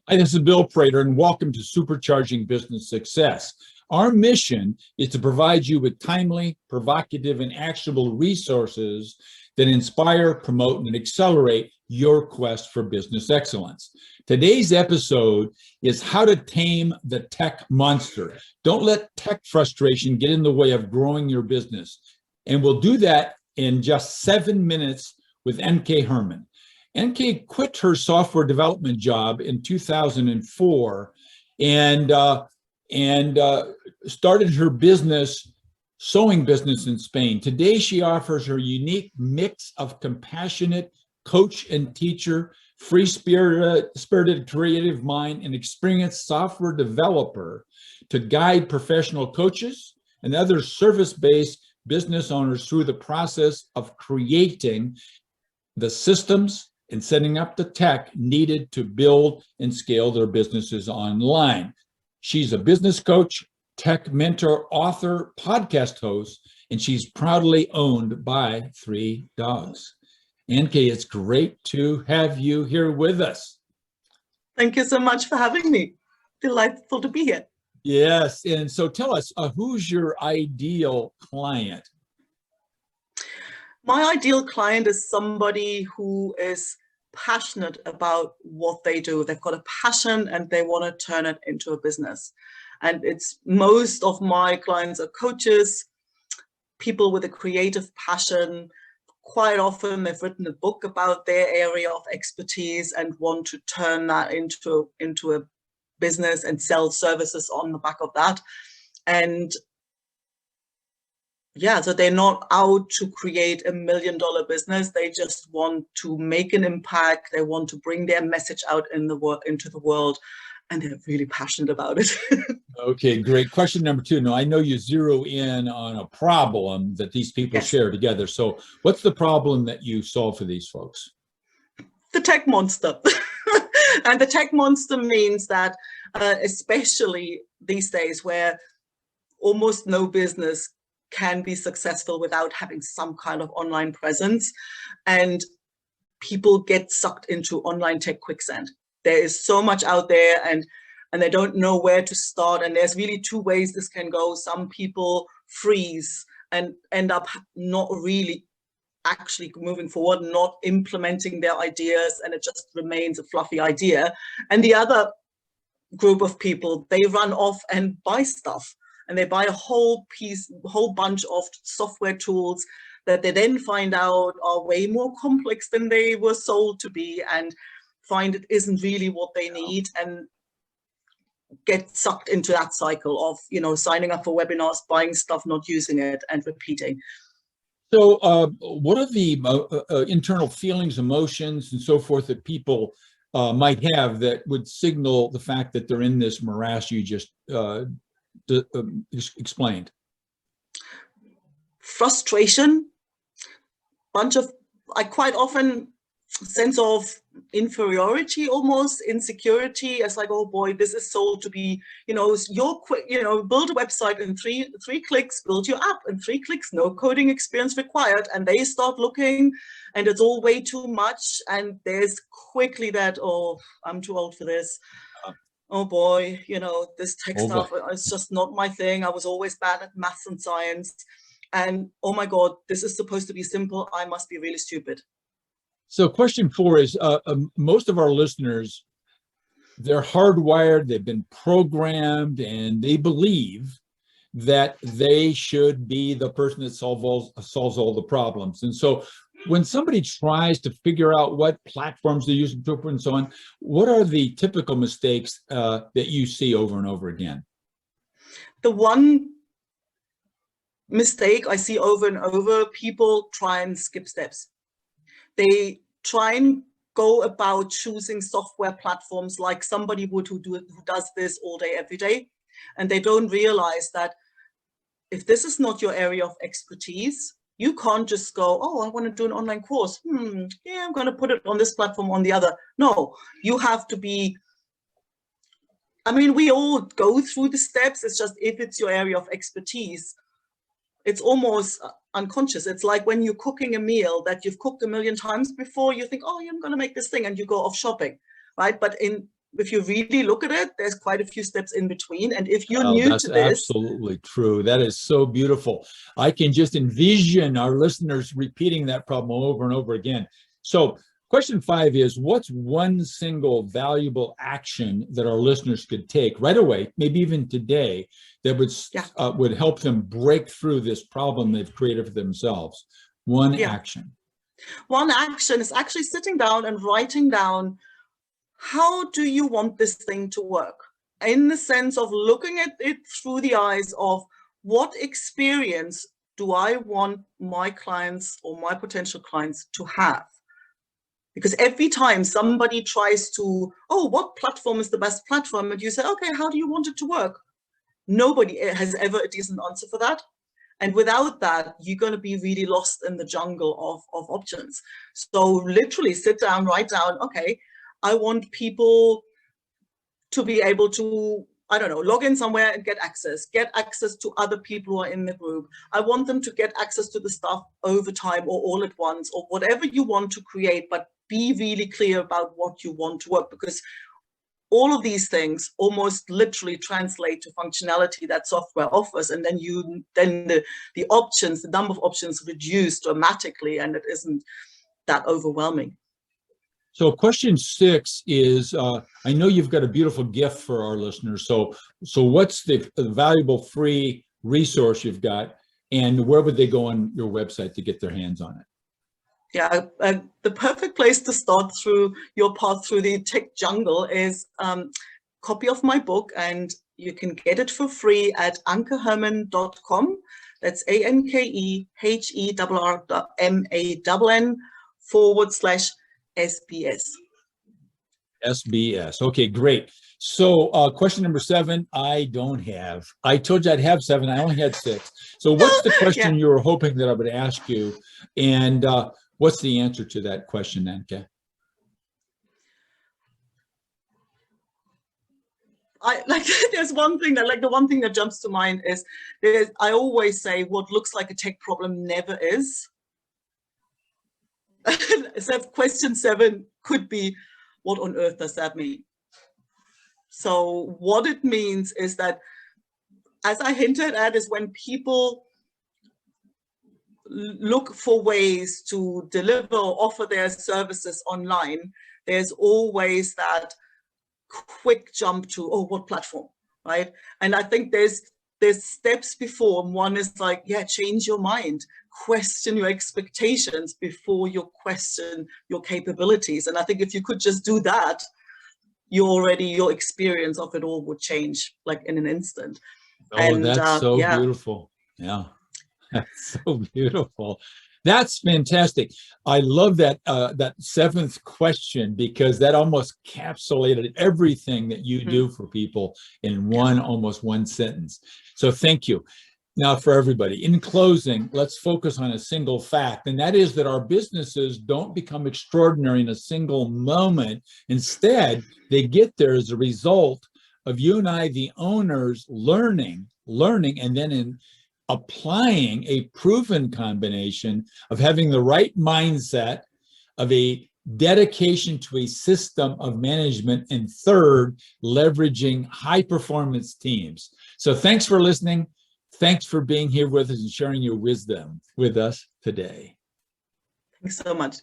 Hi, this is Bill Prater, and welcome to Supercharging Business Success. Our mission is to provide you with timely, provocative, and actionable resources that inspire, promote, and accelerate your quest for business excellence. Today's episode is how to tame the tech monster. Don't let tech frustration get in the way of growing your business. And we'll do that in just 7 minutes with Anke Herrmann. Anke quit her software development job in 2004 and started her sewing business in Spain. Today, she offers her unique mix of compassionate coach and teacher, free-spirited creative mind, and experienced software developer to guide professional coaches and other service-based business owners through the process of creating the systems and setting up the tech needed to build and scale their businesses online. She's a business coach, tech mentor, author, podcast host, and she's proudly owned by 3 dogs. Anke, it's great to have you here with us. Thank you so much for having me. Delightful to be here. Yes, and so tell us, who's your ideal client? My ideal client is somebody who is passionate about what they do. They've got a passion and they want to turn it into a business. And it's most of my clients are coaches, people with a creative passion. Quite often they've written a book about their area of expertise and want to turn that into a business and sell services on the back of that. And yeah, so they're not out to create $1 million business. They just want to make an impact. They want to bring their message out into the world, and they're really passionate about it. Okay, great. Question number 2. Now, I know you zero in on a problem that these people share together. So what's the problem that you solve for these folks? The tech monster. And the tech monster means that, especially these days where almost no business can be successful without having some kind of online presence, and people get sucked into online tech quicksand. There is so much out there and they don't know where to start, and there's really 2 ways this can go. Some people freeze and end up not really actually moving forward, not implementing their ideas, and it just remains a fluffy idea. And the other group of people, they run off and buy stuff. And they buy a whole bunch of software tools that they then find out are way more complex than they were sold to be, and find it isn't really what they need, and get sucked into that cycle of, signing up for webinars, buying stuff, not using it, and repeating. So what are the internal feelings, emotions, and so forth that people might have that would signal the fact that they're in this morass you just explained? Frustration, I quite often sense of inferiority, almost insecurity. It's like, oh boy, this is sold to be, you're quick, build a website in three clicks, build your app in 3 clicks, no coding experience required. And they start looking and it's all way too much. And there's quickly that, oh, I'm too old for this. Oh boy, this tech stuff is just not my thing. I was always bad at maths and science. And oh my God, this is supposed to be simple. I must be really stupid. So question 4 is, most of our listeners, they're hardwired, they've been programmed, and they believe that they should be the person that solves all the problems. And so when somebody tries to figure out what platforms they're using and so on, what are the typical mistakes that you see over and over again? The one mistake I see over and over, people try and skip steps. They try and go about choosing software platforms like somebody would who does this all day, every day. And they don't realize that if this is not your area of expertise, you can't just go, oh, I want to do an online course. Yeah, I'm going to put it on this platform, on the other. No, you have to be, we all go through the steps. It's just, if it's your area of expertise, it's almost unconscious. It's like when you're cooking a meal that you've cooked 1 million times before, you think, oh, yeah, I'm going to make this thing, and you go off shopping, right? But in if you really look at it, there's quite a few steps in between. And if you're Oh, new that's to this, absolutely true. That is so beautiful. I can just envision our listeners repeating that problem over and over again. So question 5 is, what's one single valuable action that our listeners could take right away, maybe even today, that would help them break through this problem they've created for themselves? One action. One action is actually sitting down and writing down, how do you want this thing to work? In the sense of looking at it through the eyes of, what experience do I want my clients or my potential clients to have? Because every time somebody tries to, oh, what platform is the best platform? And you say, okay, how do you want it to work? Nobody has ever a decent answer for that. And without that, you're going to be really lost in the jungle of options. So literally sit down, write down, okay, I want people to be able to, I don't know, log in somewhere and get access to other people who are in the group. I want them to get access to the stuff over time or all at once, or whatever you want to create, but be really clear about what you want to work, because all of these things almost literally translate to functionality that software offers, and then the options, the number of options reduce dramatically, and it isn't that overwhelming. So question 6 is, I know you've got a beautiful gift for our listeners. So what's the valuable free resource you've got, and where would they go on your website to get their hands on it? Yeah, the perfect place to start through your path through the tech jungle is copy of my book, and you can get it for free at ankeherrmann.com. That's ANKEHERRMANN/SBS. SBS. Okay, great. So question number 7, I don't have. I told you I'd have 7. I only had 6. So what's the question you were hoping that I would ask you? And what's the answer to that question, Anke? There's one thing that, the one thing that jumps to mind is, I always say, what looks like a tech problem never is. So question 7 could be, what on earth does that mean? So what it means is that, as I hinted at, is when people look for ways to deliver or offer their services online, there's always that quick jump to, oh, what platform, right? And I think there's steps before. One is like, change your mind, question your expectations before you question your capabilities. And I think if you could just do that, your experience of it all would change like in an instant. Oh, that's so beautiful. Yeah, that's so beautiful. That's fantastic. I love that that 7th question, because that almost encapsulated everything that you do for people in almost one sentence. So thank you. Now, for everybody, in closing, let's focus on a single fact, and that is that our businesses don't become extraordinary in a single moment. Instead, they get there as a result of you and I, the owners, learning, and then in applying a proven combination of having the right mindset, of a dedication to a system of management, and third, leveraging high performance teams. So thanks for listening. Thanks for being here with us and sharing your wisdom with us today. Thanks so much.